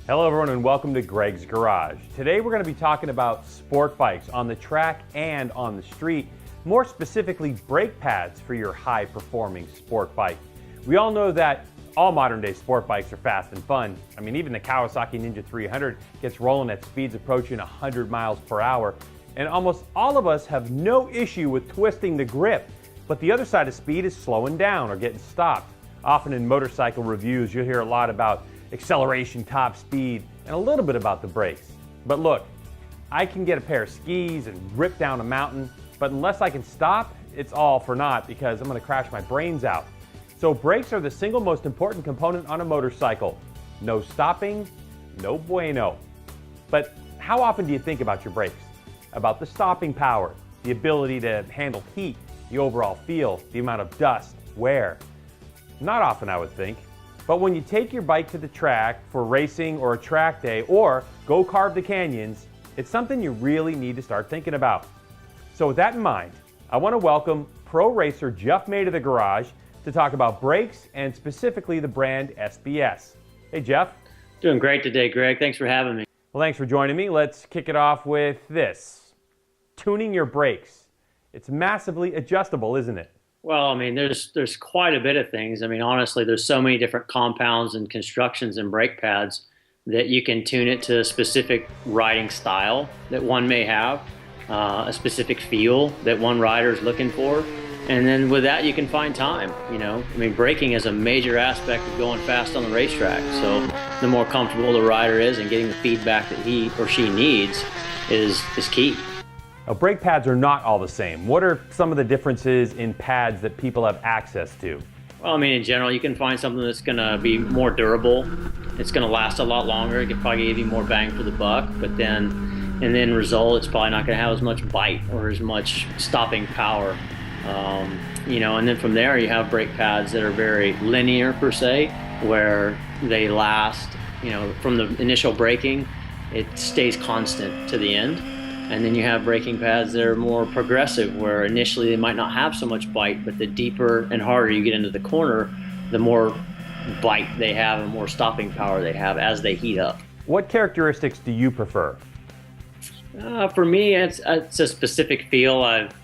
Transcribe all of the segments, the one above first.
Hello everyone and welcome to Greg's Garage. Today we're going to be talking about sport bikes on the track and on the street, more specifically brake pads for your high performing sport bike. We all know that all modern day sport bikes are fast and fun. I mean, even the Kawasaki Ninja 300 gets rolling at speeds approaching 100 miles per hour, and almost all of us have no issue with twisting the grip, but the other side of speed is slowing down or getting stopped. Often in motorcycle reviews you'll hear a lot about acceleration, top speed, and a little bit about the brakes. But look, I can get a pair of skis and rip down a mountain, but unless I can stop, it's all for naught because I'm going to crash my brains out. So brakes are the single most important component on a motorcycle. No stopping, no bueno. But how often do you think about your brakes? About the stopping power, the ability to handle heat, the overall feel, the amount of dust, wear? Not often, I would think. But when you take your bike to the track for racing or a track day or go carve the canyons, it's something you really need to start thinking about. So with that in mind, I want to welcome pro racer Jeff May to the garage to talk about brakes and specifically the brand SBS. Hey Jeff. Doing great today, Greg. Thanks for having me. Well, thanks for joining me. Let's kick it off with this. Tuning your brakes. It's massively adjustable, isn't it? Well, I mean, there's quite a bit of things. I mean, honestly, there's so many different compounds and constructions and brake pads that you can tune it to a specific riding style that one may have, a specific feel that one rider is looking for. And then with that, you can find time, you know. I mean, braking is a major aspect of going fast on the racetrack. So the more comfortable the rider is and getting the feedback that he or she needs is key. Now, brake pads are not all the same. What are some of the differences in pads that people have access to? Well, I mean, in general, you can find something that's going to be more durable. It's going to last a lot longer. It can probably give you more bang for the buck. But then, in the end result, it's probably not going to have as much bite or as much stopping power. You know, and then from there, you have brake pads that are very linear per se, where they last, you know, from the initial braking, it stays constant to the end. And then you have braking pads that are more progressive, where initially they might not have so much bite, but the deeper and harder you get into the corner, the more bite they have and more stopping power they have as they heat up. What characteristics do you prefer? For me, it's a specific feel I've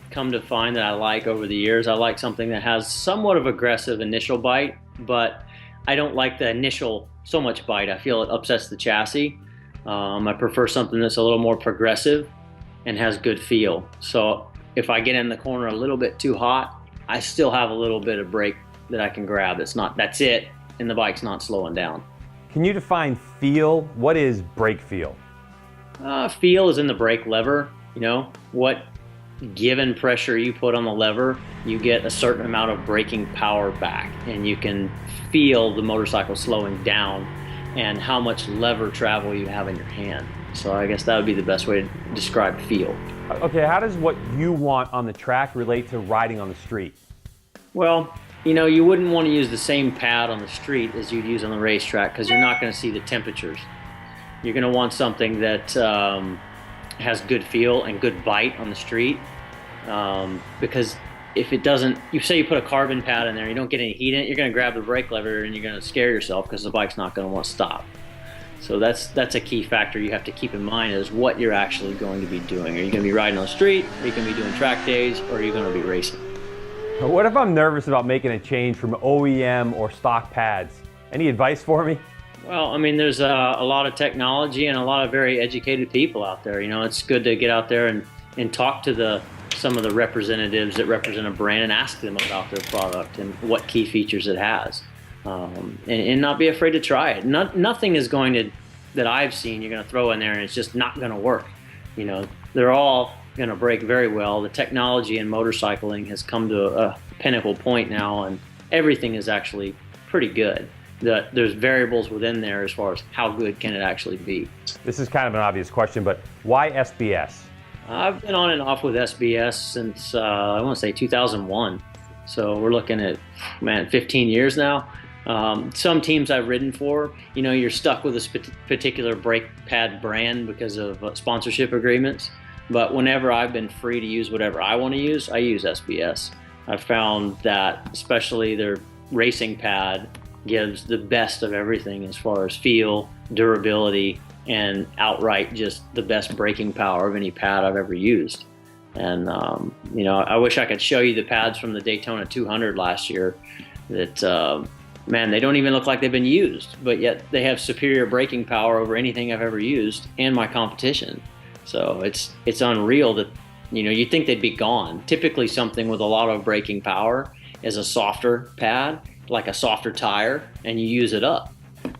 come to find that I like over the years. I like something that has somewhat of aggressive initial bite, but I don't like the initial so much bite. I feel it upsets the chassis. I prefer something that's a little more progressive and has good feel. So if I get in the corner a little bit too hot, I still have a little bit of brake that I can grab. That's it, and the bike's not slowing down. Can you define feel? What is brake feel? Feel is in the brake lever. You know, what given pressure you put on the lever, you get a certain amount of braking power back, and you can feel the motorcycle slowing down and how much lever travel you have in your hand. So I guess that would be the best way to describe feel. Okay, how does what you want on the track relate to riding on the street? Well, you know, you wouldn't want to use the same pad on the street as you'd use on the racetrack because you're not going to see the temperatures. You're going to want something that has good feel and good bite on the street, because if it doesn't, you say you put a carbon pad in there, you don't get any heat in it, you're going to grab the brake lever and you're going to scare yourself because the bike's not going to want to stop. So that's a key factor you have to keep in mind, is what you're actually going to be doing. Are you going to be riding on the street? Are you going to be doing track days? Or are you going to be racing? What if I'm nervous about making a change from OEM or stock pads? Any advice for me? Well, I mean, there's a lot of technology and a lot of very educated people out there. You know, it's good to get out there and talk to some of the representatives that represent a brand and ask them about their product and what key features it has, and not be afraid to try it. Nothing is going to, that I've seen, you're going to throw in there and it's just not going to work. You know, they're all going to break very well. The technology in motorcycling has come to a pinnacle point now, and everything is actually pretty good. There's variables within there as far as how good can it actually be. This is kind of an obvious question, but why SBS? I've been on and off with SBS since, I want to say 2001. So we're looking at, 15 years now. Some teams I've ridden for, you know, you're stuck with a particular brake pad brand because of sponsorship agreements. But whenever I've been free to use whatever I want to use, I use SBS. I've found that especially their racing pad gives the best of everything as far as feel, durability, and outright just the best braking power of any pad I've ever used. And I wish I could show you the pads from the Daytona 200 last year that man, they don't even look like they've been used, but yet they have superior braking power over anything I've ever used and my competition. So it's unreal that, you'd think they'd be gone. Typically something with a lot of braking power is a softer pad, like a softer tire, and you use it up.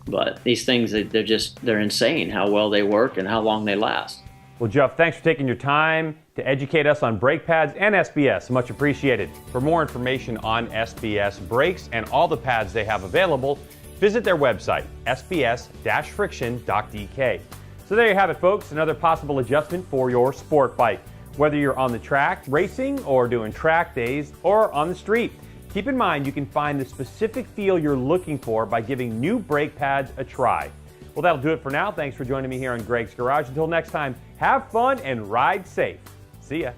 But these things, they're insane how well they work and how long they last. Well, Jeff, thanks for taking your time to educate us on brake pads and SBS. Much appreciated. For more information on SBS brakes and all the pads they have available, visit their website, sbs-friction.dk. So there you have it, folks, another possible adjustment for your sport bike. Whether you're on the track racing or doing track days or on the street, keep in mind you can find the specific feel you're looking for by giving new brake pads a try. Well, that'll do it for now. Thanks for joining me here on Greg's Garage. Until next time, have fun and ride safe. See ya.